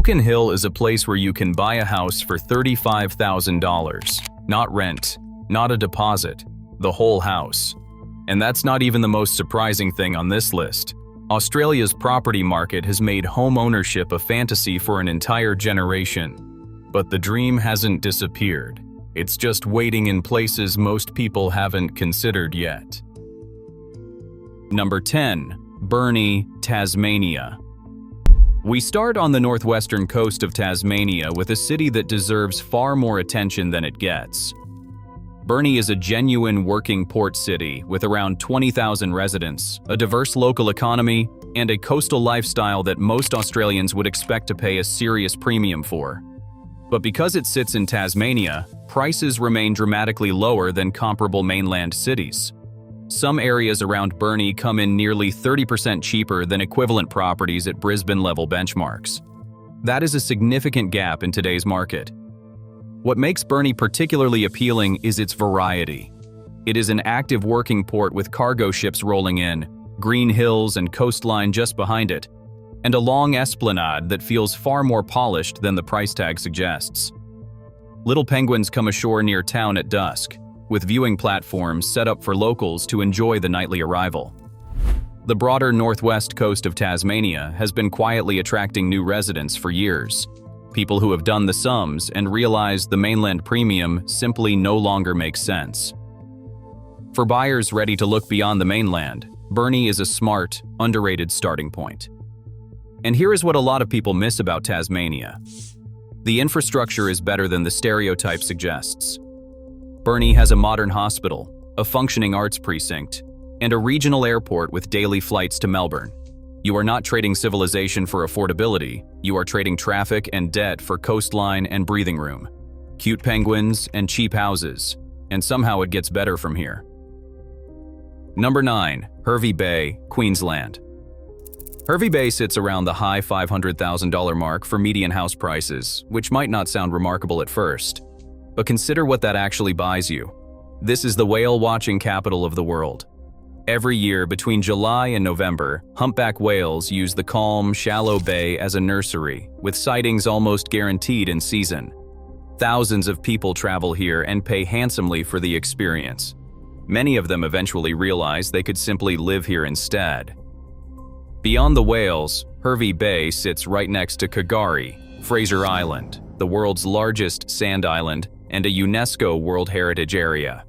Broken Hill is a place where you can buy a house for $35,000. Not rent, not a deposit, the whole house. And that's not even the most surprising thing on this list. Australia's property market has made home ownership a fantasy for an entire generation. But the dream hasn't disappeared. It's just waiting in places most people haven't considered yet. Number 10. Burnie, Tasmania. We start on the northwestern coast of Tasmania with a city that deserves far more attention than it gets. Burnie is a genuine working port city with around 20,000 residents, a diverse local economy, and a coastal lifestyle that most Australians would expect to pay a serious premium for. But because it sits in Tasmania, prices remain dramatically lower than comparable mainland cities. Some areas around Burnie come in nearly 30% cheaper than equivalent properties at Brisbane-level benchmarks. That is a significant gap in today's market. What makes Burnie particularly appealing is its variety. It is an active working port with cargo ships rolling in, green hills and coastline just behind it, and a long esplanade that feels far more polished than the price tag suggests. Little penguins come ashore near town at dusk, with viewing platforms set up for locals to enjoy the nightly arrival. The broader northwest coast of Tasmania has been quietly attracting new residents for years. People who have done the sums and realized the mainland premium simply no longer makes sense. For buyers ready to look beyond the mainland, Burnie is a smart, underrated starting point. And here is what a lot of people miss about Tasmania. The infrastructure is better than the stereotype suggests. Burnie has a modern hospital, a functioning arts precinct, and a regional airport with daily flights to Melbourne. You are not trading civilization for affordability, you are trading traffic and debt for coastline and breathing room, cute penguins and cheap houses, and somehow it gets better from here. Number 9. Hervey Bay, Queensland. Hervey Bay sits around the high $500,000 mark for median house prices, which might not sound remarkable at first. But consider what that actually buys you. This is the whale-watching capital of the world. Every year between July and November, humpback whales use the calm, shallow bay as a nursery, with sightings almost guaranteed in season. Thousands of people travel here and pay handsomely for the experience. Many of them eventually realize they could simply live here instead. Beyond the whales, Hervey Bay sits right next to K'gari, Fraser Island, the world's largest sand island and a UNESCO World Heritage Area.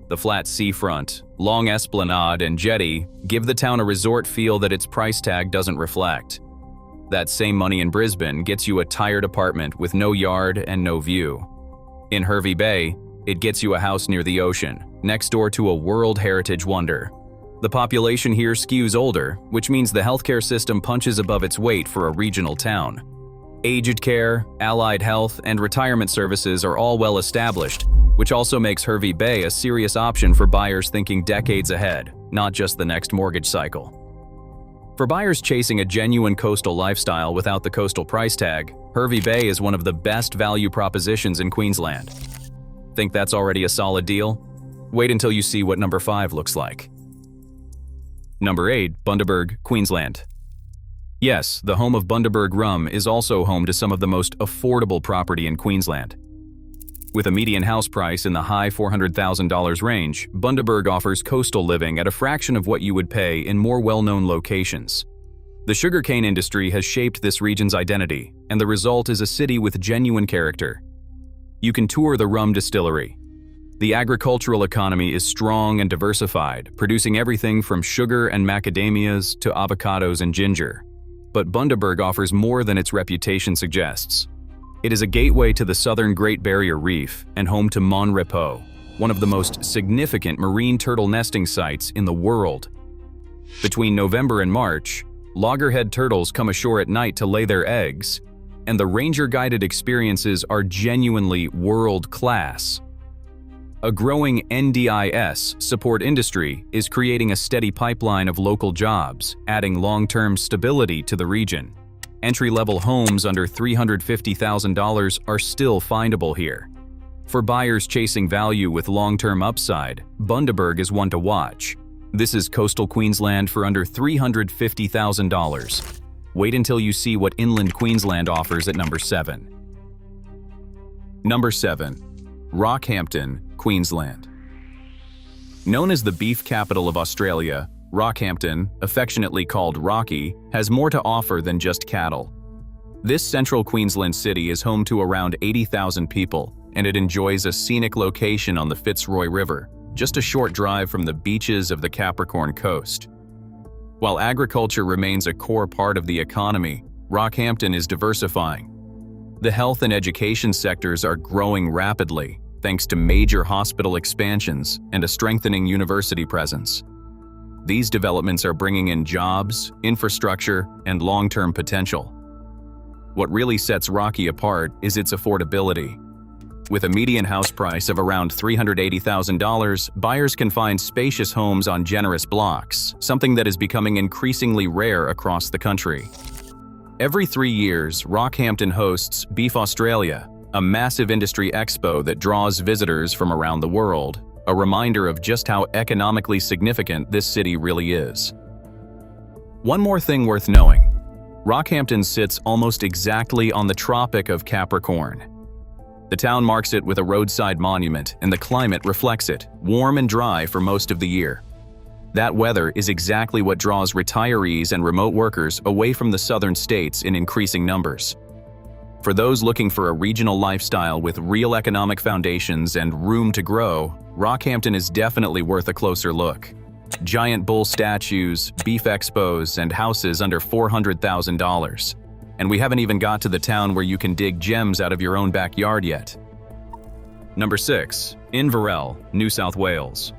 The flat seafront, long esplanade, and jetty give the town a resort feel that its price tag doesn't reflect. That same money in Brisbane gets you a tired apartment with no yard and no view. In Hervey Bay, it gets you a house near the ocean, next door to a World Heritage wonder. The population here skews older, which means the healthcare system punches above its weight for a regional town. Aged care, allied health, and retirement services are all well established, which also makes Hervey Bay a serious option for buyers thinking decades ahead, not just the next mortgage cycle. For buyers chasing a genuine coastal lifestyle without the coastal price tag, Hervey Bay is one of the best value propositions in Queensland. Think that's already a solid deal? Wait until you see what number 5 looks like. Number 8. Bundaberg, Queensland. Yes, the home of Bundaberg Rum is also home to some of the most affordable property in Queensland. With a median house price in the high $400,000 range, Bundaberg offers coastal living at a fraction of what you would pay in more well-known locations. The sugarcane industry has shaped this region's identity, and the result is a city with genuine character. You can tour the rum distillery. The agricultural economy is strong and diversified, producing everything from sugar and macadamias to avocados and ginger. But Bundaberg offers more than its reputation suggests. It is a gateway to the southern Great Barrier Reef and home to Mon Repos, one of the most significant marine turtle nesting sites in the world. Between November and March, loggerhead turtles come ashore at night to lay their eggs, and the ranger-guided experiences are genuinely world-class. A growing NDIS support industry is creating a steady pipeline of local jobs, adding long-term stability to the region. Entry-level homes under $350,000 are still findable here. For buyers chasing value with long-term upside, Bundaberg is one to watch. This is coastal Queensland for under $350,000. Wait until you see what inland Queensland offers at number 7. Number 7. Rockhampton, Queensland. Known as the beef capital of Australia, Rockhampton, affectionately called Rocky, has more to offer than just cattle. This central Queensland city is home to around 80,000 people, and it enjoys a scenic location on the Fitzroy River, just a short drive from the beaches of the Capricorn Coast. While agriculture remains a core part of the economy, Rockhampton is diversifying. The health and education sectors are growing rapidly, thanks to major hospital expansions and a strengthening university presence. These developments are bringing in jobs, infrastructure, and long-term potential. What really sets Rocky apart is its affordability. With a median house price of around $380,000, buyers can find spacious homes on generous blocks, something that is becoming increasingly rare across the country. Every 3 years, Rockhampton hosts Beef Australia, a massive industry expo that draws visitors from around the world, a reminder of just how economically significant this city really is. One more thing worth knowing: Rockhampton sits almost exactly on the Tropic of Capricorn. The town marks it with a roadside monument, and the climate reflects it, warm and dry for most of the year. That weather is exactly what draws retirees and remote workers away from the southern states in increasing numbers. For those looking for a regional lifestyle with real economic foundations and room to grow, Rockhampton is definitely worth a closer look. Giant bull statues, beef expos, and houses under $400,000. And we haven't even got to the town where you can dig gems out of your own backyard yet. Number 6. Inverell, New South Wales.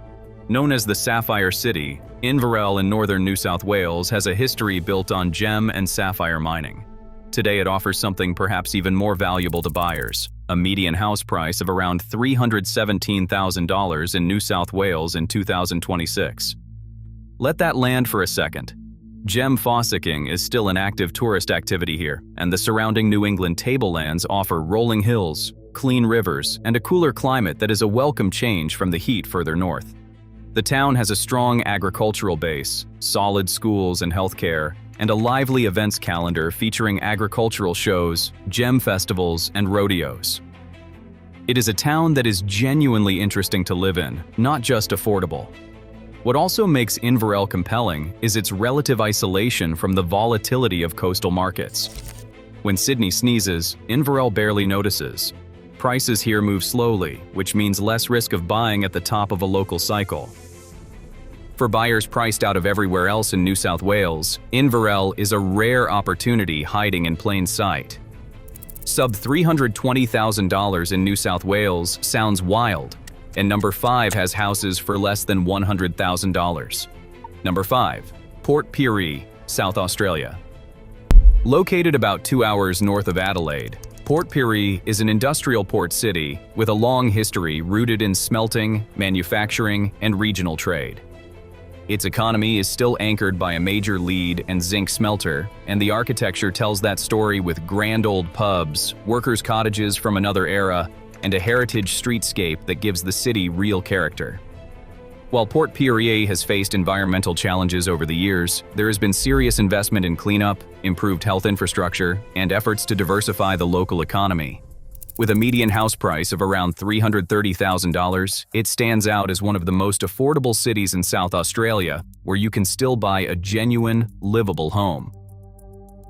Known as the Sapphire City, Inverell in northern New South Wales has a history built on gem and sapphire mining. Today it offers something perhaps even more valuable to buyers: a median house price of around $317,000 in New South Wales in 2026. Let that land for a second. Gem fossicking is still an active tourist activity here, and the surrounding New England tablelands offer rolling hills, clean rivers, and a cooler climate that is a welcome change from the heat further north. The town has a strong agricultural base, solid schools and healthcare, and a lively events calendar featuring agricultural shows, gem festivals, and rodeos. It is a town that is genuinely interesting to live in, not just affordable. What also makes Inverell compelling is its relative isolation from the volatility of coastal markets. When Sydney sneezes, Inverell barely notices. Prices here move slowly, which means less risk of buying at the top of a local cycle. For buyers priced out of everywhere else in New South Wales, Inverell is a rare opportunity hiding in plain sight. Sub $320,000 in New South Wales sounds wild, and number 5 has houses for less than $100,000. Number 5. Port Pirie, South Australia. Located about 2 hours north of Adelaide, Port Pirie is an industrial port city with a long history rooted in smelting, manufacturing, and regional trade. Its economy is still anchored by a major lead and zinc smelter, and the architecture tells that story with grand old pubs, workers' cottages from another era, and a heritage streetscape that gives the city real character. While Port Pirie has faced environmental challenges over the years, there has been serious investment in cleanup, improved health infrastructure, and efforts to diversify the local economy. With a median house price of around $330,000, it stands out as one of the most affordable cities in South Australia, where you can still buy a genuine, livable home.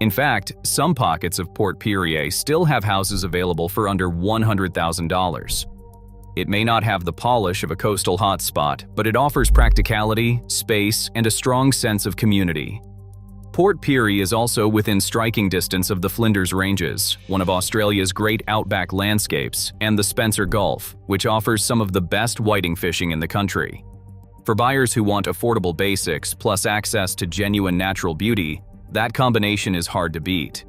In fact, some pockets of Port Pirie still have houses available for under $100,000. It may not have the polish of a coastal hotspot, but it offers practicality, space, and a strong sense of community. Port Pirie is also within striking distance of the Flinders Ranges, one of Australia's great outback landscapes, and the Spencer Gulf, which offers some of the best whiting fishing in the country. For buyers who want affordable basics plus access to genuine natural beauty, that combination is hard to beat.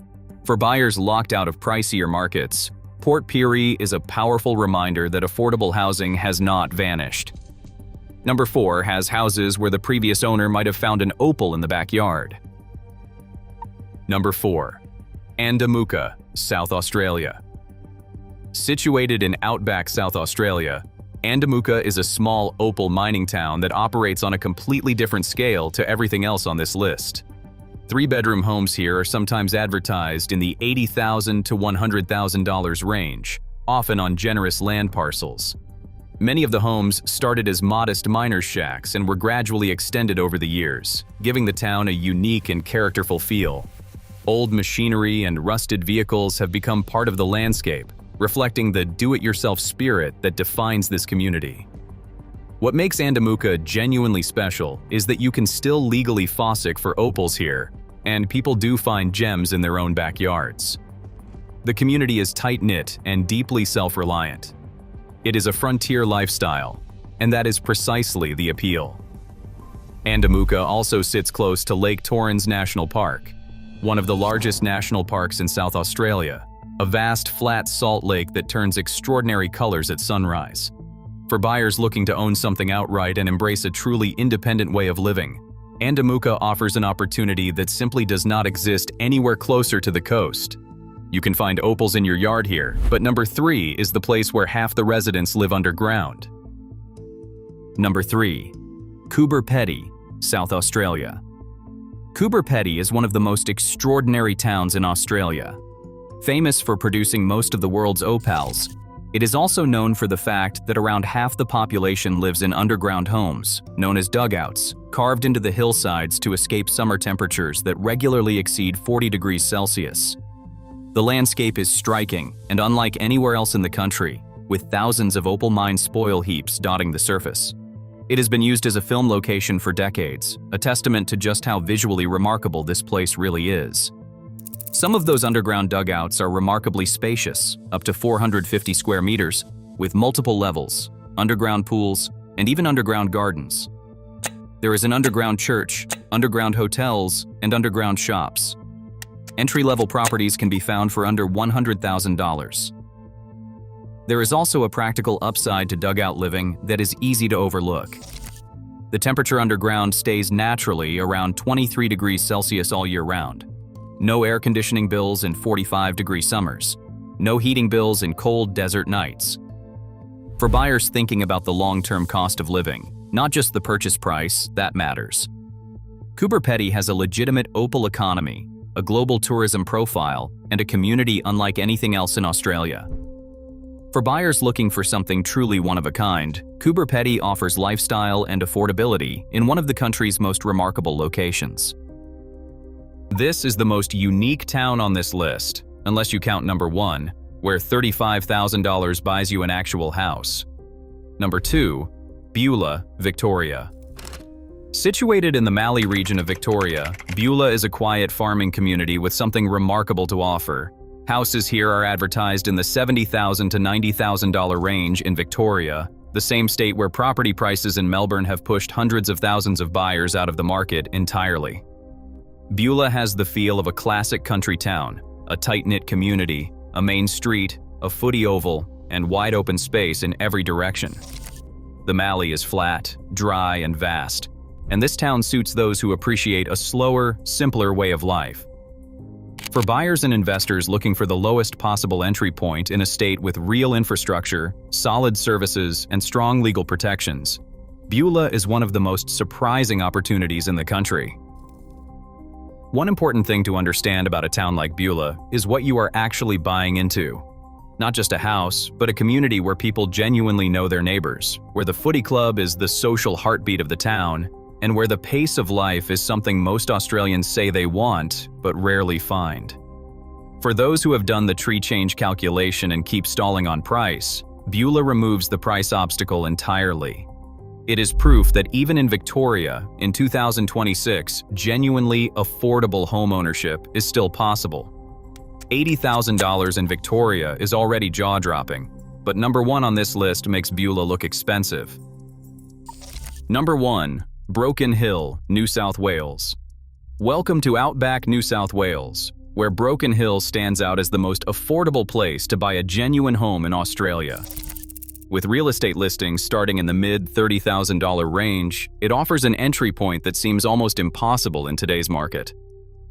For buyers locked out of pricier markets, Port Pirie is a powerful reminder that affordable housing has not vanished. Number 4 has houses where the previous owner might have found an opal in the backyard. Number 4. Andamooka, South Australia. Situated in outback South Australia, Andamooka is a small opal mining town that operates on a completely different scale to everything else on this list. Three-bedroom homes here are sometimes advertised in the $80,000 to $100,000 range, often on generous land parcels. Many of the homes started as modest miners' shacks and were gradually extended over the years, giving the town a unique and characterful feel. Old machinery and rusted vehicles have become part of the landscape, reflecting the do-it-yourself spirit that defines this community. What makes Andamuka genuinely special is that you can still legally fossick for opals here, and people do find gems in their own backyards. The community is tight-knit and deeply self-reliant. It is a frontier lifestyle, and that is precisely the appeal. Andamuka also sits close to Lake Torrens National Park, one of the largest national parks in South Australia, a vast flat salt lake that turns extraordinary colors at sunrise. For buyers looking to own something outright and embrace a truly independent way of living, Andamuka offers an opportunity that simply does not exist anywhere closer to the coast. You can find opals in your yard here, but number 3 is the place where half the residents live underground. Number 3. Coober Pedy, South Australia. Coober Pedy is one of the most extraordinary towns in Australia. Famous for producing most of the world's opals, it is also known for the fact that around half the population lives in underground homes, known as dugouts, carved into the hillsides to escape summer temperatures that regularly exceed 40 degrees Celsius. The landscape is striking and unlike anywhere else in the country, with thousands of opal mine spoil heaps dotting the surface. It has been used as a film location for decades, a testament to just how visually remarkable this place really is. Some of those underground dugouts are remarkably spacious, up to 450 square meters, with multiple levels, underground pools, and even underground gardens. There is an underground church, underground hotels, and underground shops. Entry-level properties can be found for under $100,000. There is also a practical upside to dugout living that is easy to overlook. The temperature underground stays naturally around 23 degrees Celsius all year round. No air conditioning bills in 45-degree summers. No heating bills in cold desert nights. For buyers thinking about the long-term cost of living, not just the purchase price, that matters. Coober Pedy has a legitimate opal economy, a global tourism profile, and a community unlike anything else in Australia. For buyers looking for something truly one of a kind, Coober Pedy offers lifestyle and affordability in one of the country's most remarkable locations. This is the most unique town on this list, unless you count number 1, where $35,000 buys you an actual house. Number 2, Beulah, Victoria. Situated in the Mallee region of Victoria, Beulah is a quiet farming community with something remarkable to offer. Houses here are advertised in the $70,000 to $90,000 range in Victoria, the same state where property prices in Melbourne have pushed hundreds of thousands of buyers out of the market entirely. Beulah has the feel of a classic country town, a tight-knit community, a main street, a footy oval, and wide open space in every direction. The Mallee is flat, dry, and vast, and this town suits those who appreciate a slower, simpler way of life. For buyers and investors looking for the lowest possible entry point in a state with real infrastructure, solid services, and strong legal protections, Beulah is one of the most surprising opportunities in the country. One important thing to understand about a town like Beulah is what you are actually buying into. Not just a house, but a community where people genuinely know their neighbors, where the footy club is the social heartbeat of the town, and where the pace of life is something most Australians say they want, but rarely find. For those who have done the tree change calculation and keep stalling on price, Beulah removes the price obstacle entirely. It is proof that even in Victoria, in 2026, genuinely affordable homeownership is still possible. $80,000 in Victoria is already jaw-dropping, but number 1 on this list makes Beulah look expensive. Number 1. Broken Hill, New South Wales. Welcome to Outback, New South Wales, where Broken Hill stands out as the most affordable place to buy a genuine home in Australia. With real estate listings starting in the mid-$30,000 range, it offers an entry point that seems almost impossible in today's market.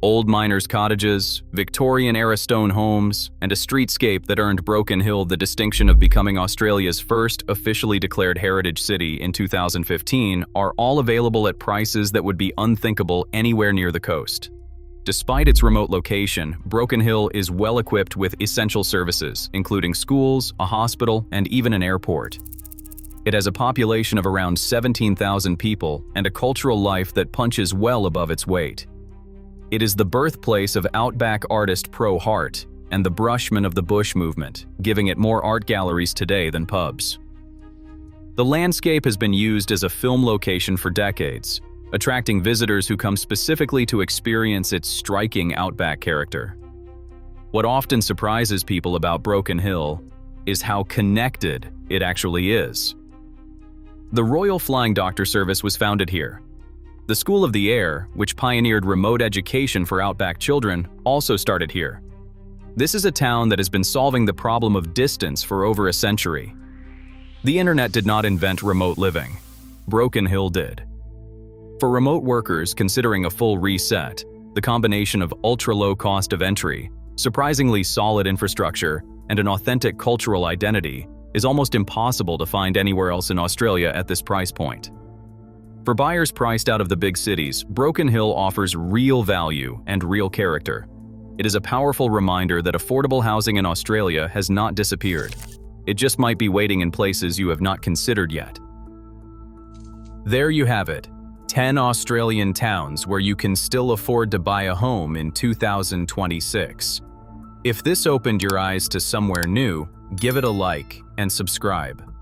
Old miners' cottages, Victorian-era stone homes, and a streetscape that earned Broken Hill the distinction of becoming Australia's first officially declared heritage city in 2015 are all available at prices that would be unthinkable anywhere near the coast. Despite its remote location, Broken Hill is well equipped with essential services, including schools, a hospital, and even an airport. It has a population of around 17,000 people and a cultural life that punches well above its weight. It is the birthplace of Outback artist Pro Hart and the Brushman of the Bush movement, giving it more art galleries today than pubs. The landscape has been used as a film location for decades, attracting visitors who come specifically to experience its striking Outback character. What often surprises people about Broken Hill is how connected it actually is. The Royal Flying Doctor Service was founded here. The School of the Air, which pioneered remote education for Outback children, also started here. This is a town that has been solving the problem of distance for over a century. The internet did not invent remote living. Broken Hill did. For remote workers considering a full reset, the combination of ultra-low cost of entry, surprisingly solid infrastructure, and an authentic cultural identity is almost impossible to find anywhere else in Australia at this price point. For buyers priced out of the big cities, Broken Hill offers real value and real character. It is a powerful reminder that affordable housing in Australia has not disappeared. It just might be waiting in places you have not considered yet. There you have it. 10 Australian towns where you can still afford to buy a home in 2026. If this opened your eyes to somewhere new, give it a like and subscribe.